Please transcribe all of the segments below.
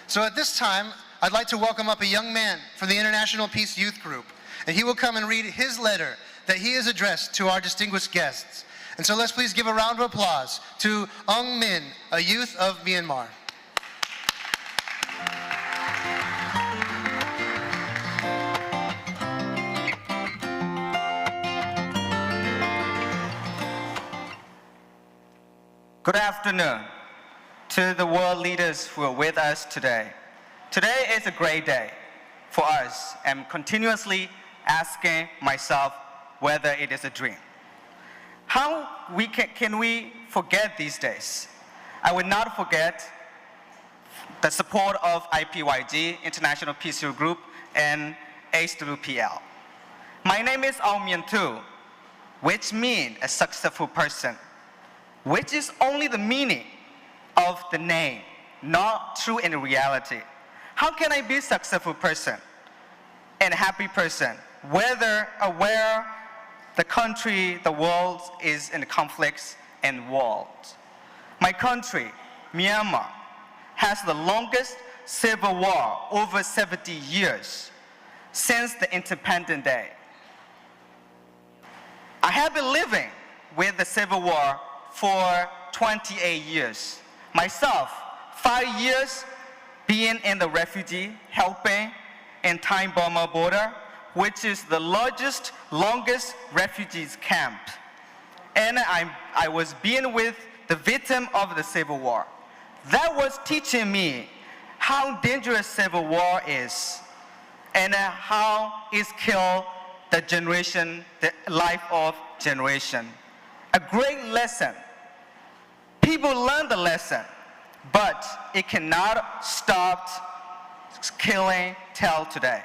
So at this time, I'd like to welcome up a young man from the International Peace Youth Group, and he will come and read his letter that he has addressed to our distinguished guests. And so let's please give a round of applause to Aung Min, a youth of Myanmar. Good afternoon to the world leaders who are with us today. Today is a great day for us. I'm continuously asking myself whether it is a dream. How can we forget these days? I will not forget the support of IPYG, International Peace Youth Group, and HWPL. My name is Myint, which means a successful person, which is only the meaning of the name, not true in reality. How can I be a successful person and a happy person, whether aware the country, the world is in conflicts and wars? My country, Myanmar, has the longest civil war, over 70 years, since the independent day. I have been living with the civil war for 28 years. Myself, 5 years being in the refugee, helping in Thai Burma border, which is the largest, longest refugees camp. And I was being with the victim of the civil war. That was teaching me how dangerous civil war is and how it's killed the generation, the life of generation. A great lesson. People learn the lesson, but it cannot stop killing till today.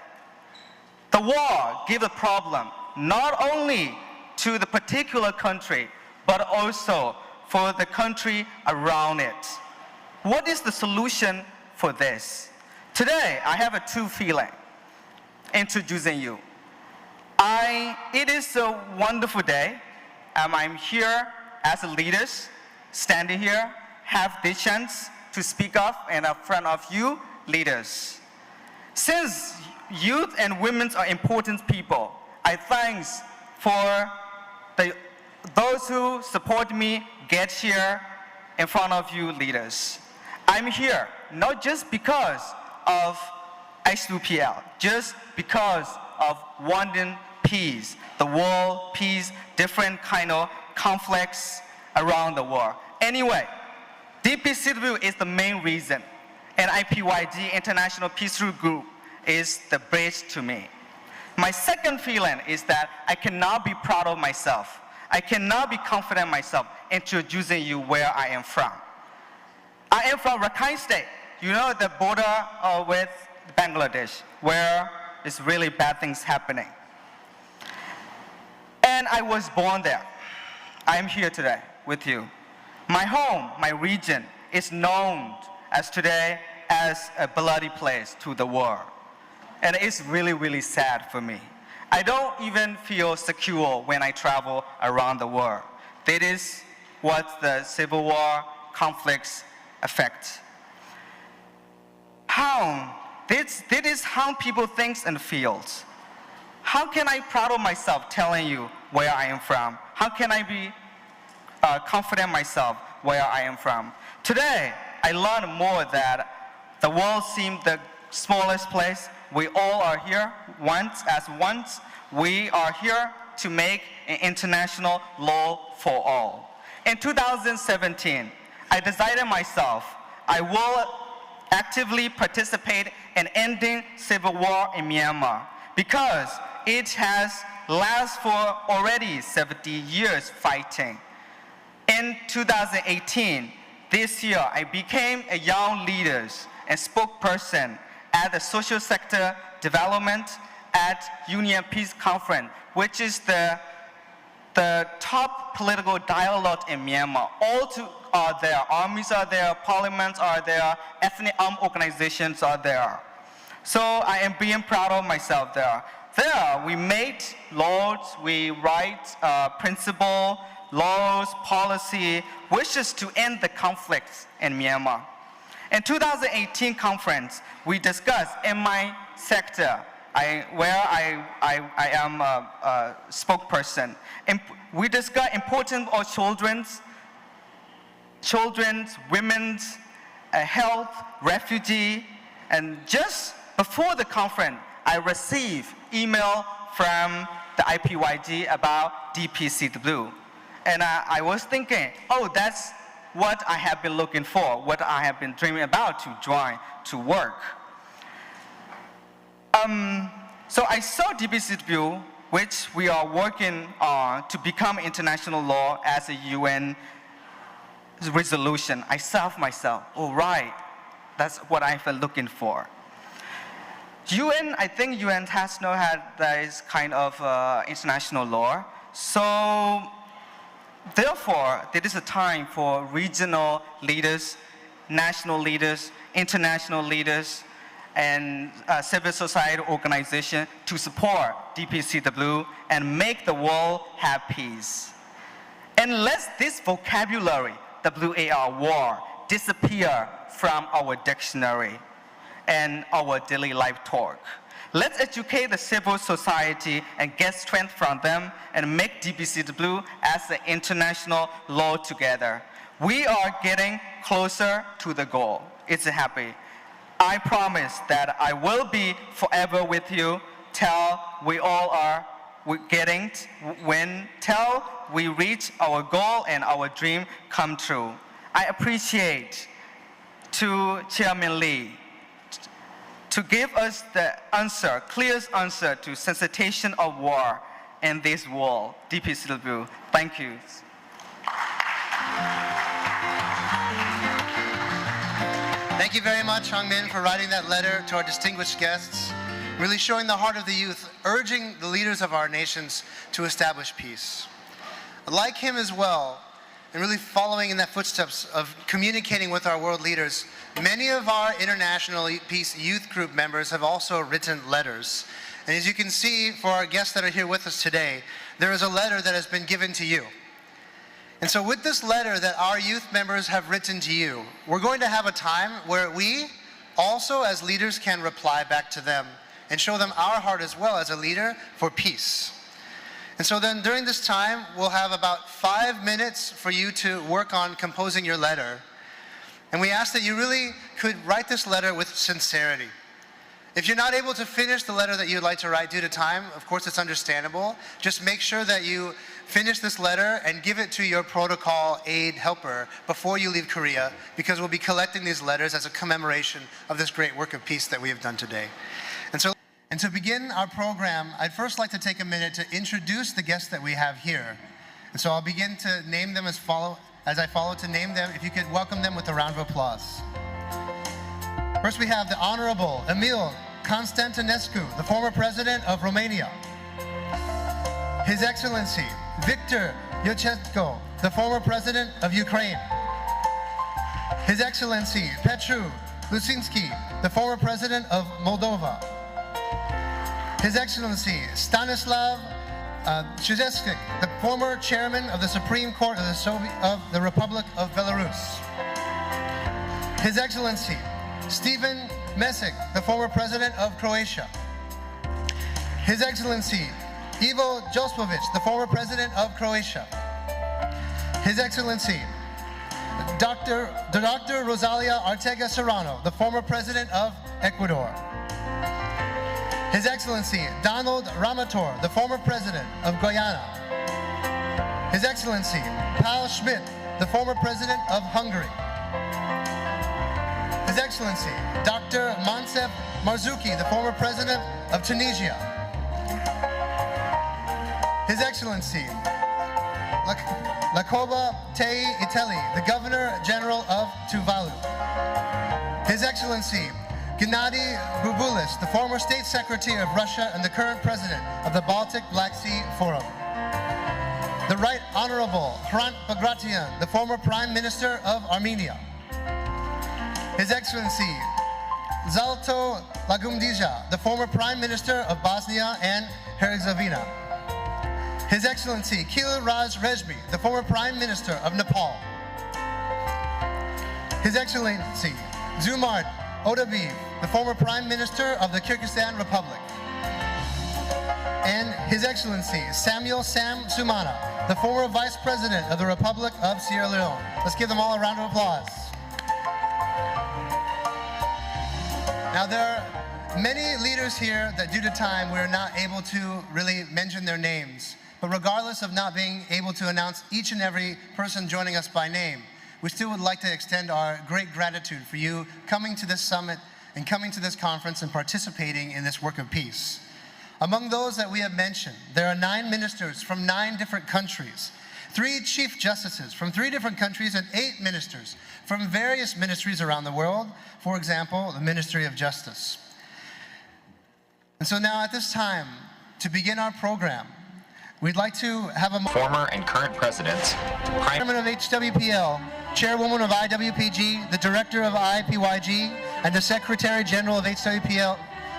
The war gives a problem not only to the particular country, but also for the country around it. What is the solution for this? Today, I have a two feeling introducing you. It is a wonderful day. I'm here as a leader, standing here, have the chance to speak up in front of you leaders. Since youth and women are important people, I thank for those who support me get here in front of you leaders. I'm here not just because of HWPL, just because of wanting peace, the world peace, different kind of conflicts around the world. Anyway, DPCW is the main reason, and IPYG, International Peace Group, is the bridge to me. My second feeling is that I cannot be proud of myself. I cannot be confident in myself introducing you where I am from. I am from Arakanese state, you know, the border with Bangladesh, where it's really bad things happening. And I was born there. I am here today with you. My home, my region, is known as today as a bloody place to the world. And it's really, really sad for me. I don't even feel secure when I travel around the world. That is what the civil war conflicts affect. That is how people think and feel. How can I be proud of myself telling you where I am from? How can I be confident in myself where I am from? Today, I learned more that the world seemed the smallest place. We all are here once. We are here to make an international law for all. In 2017, I decided myself I will actively participate in ending civil war in Myanmar because it has lasted for already 70 years fighting. In 2018, this year, I became a young leader and spokesperson at the social sector development at Union Peace Conference, which is the top political dialogue in Myanmar. All are there. Armies are there, parliaments are there, ethnic armed organizations are there. So I am being proud of myself there. There, we made laws, we write principle, laws, policy, wishes to end the conflicts in Myanmar. In 2018 conference, we discussed in my sector, where I am a spokesperson, we discussed importance of children's, women's health, refugee, and just before the conference, I received email from the IPYG about DPCW. And I was thinking, oh, that's what I have been looking for, what I have been dreaming about to join, to work. So I saw DPCW, which we are working on to become international law as a UN resolution. I said myself, all right, that's what I've been looking for. UN, I think UN has not had this kind of international law. So therefore, there is a time for regional leaders, national leaders, international leaders, and civil society organization to support DPCW and make the world have peace. And let this vocabulary, WAR, war, disappear from our dictionary and our daily life talk. Let's educate the civil society and get strength from them and make DPCW as an international law together. We are getting closer to the goal. It's happy. I promise that I will be forever with you till we all are till we reach our goal and our dream come true. I appreciate to Chairman Lee to give us the answer, clearest answer to sensitization of war in this world. DPCW, thank you. Thank you very much, Hong Min, for writing that letter to our distinguished guests, really showing the heart of the youth, urging the leaders of our nations to establish peace. Like him as well, and really following in that footsteps of communicating with our world leaders, many of our International Peace Youth Group members have also written letters. And as you can see, for our guests that are here with us today, there is a letter that has been given to you. And so with this letter that our youth members have written to you, we're going to have a time where we also as leaders can reply back to them and show them our heart as well as a leader for peace. And so then during this time, we'll have about 5 minutes for you to work on composing your letter. And we ask that you really could write this letter with sincerity. If you're not able to finish the letter that you'd like to write due to time, of course it's understandable. Just make sure that you finish this letter and give it to your protocol aid helper before you leave Korea, because we'll be collecting these letters as a commemoration of this great work of peace that we have done today. And to begin our program, I'd first like to take a minute to introduce the guests that we have here. And so I'll begin to name them as I follow to name them. If you could welcome them with a round of applause. First we have the Honorable Emil Constantinescu, the former President of Romania. His Excellency Victor Yushchenko, the former President of Ukraine. His Excellency Petru Lusinski, the former President of Moldova. His Excellency Stanislav Chizhevsky, the former Chairman of the Supreme Court of the Republic of Belarus. His Excellency Stephen Mesic, the former President of Croatia. His Excellency Ivo Josipovic, the former President of Croatia. His Excellency Dr. Rosalia Arteaga Serrano, the former President of Ecuador. His Excellency Donald Ramator, the former President of Guyana. His Excellency Paul Schmidt, the former President of Hungary. His Excellency Dr. Mansef Marzouki, the former President of Tunisia. His Excellency Lakoba Tei Iteli, the Governor General of Tuvalu. His Excellency Gennady Bubulis, the former State Secretary of Russia and the current President of the Baltic Black Sea Forum. The Right Honorable Hrant Bagration, the former Prime Minister of Armenia. His Excellency Zalto Lagumdija, the former Prime Minister of Bosnia and Herzegovina. His Excellency Kil Raj Rejbi, the former Prime Minister of Nepal. His Excellency Zumart Odabiv, the former Prime Minister of the Kyrgyzstan Republic. And His Excellency Samuel Sam Sumana, the former Vice President of the Republic of Sierra Leone. Let's give them all a round of applause. Now, there are many leaders here that due to time we're not able to really mention their names. But regardless of not being able to announce each and every person joining us by name, we still would like to extend our great gratitude for you coming to this summit and coming to this conference and participating in this work of peace. Among those that we have mentioned, there are 9 ministers from 9 different countries, 3 chief justices from 3 different countries, and 8 ministers from various ministries around the world. For example, the Ministry of Justice. And so now at this time, to begin our program, we'd like to have a former and current presidents, Chairman of HWPL, Chairwoman of IWPG, the Director of IPYG, and the Secretary General of HWPL,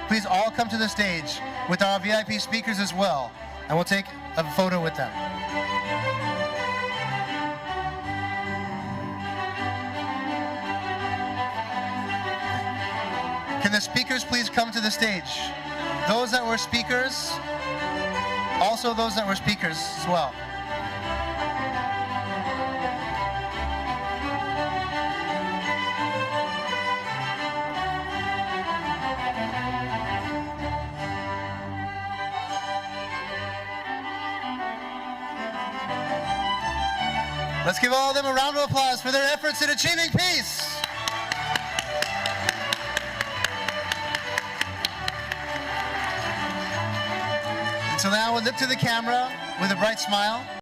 please all come to the stage with our VIP speakers as well, and we'll take a photo with them. Can the speakers please come to the stage? Those that were speakers, also those that were speakers as well. Let's give all of them a round of applause for their efforts in achieving peace. And so now we'll look to the camera with a bright smile.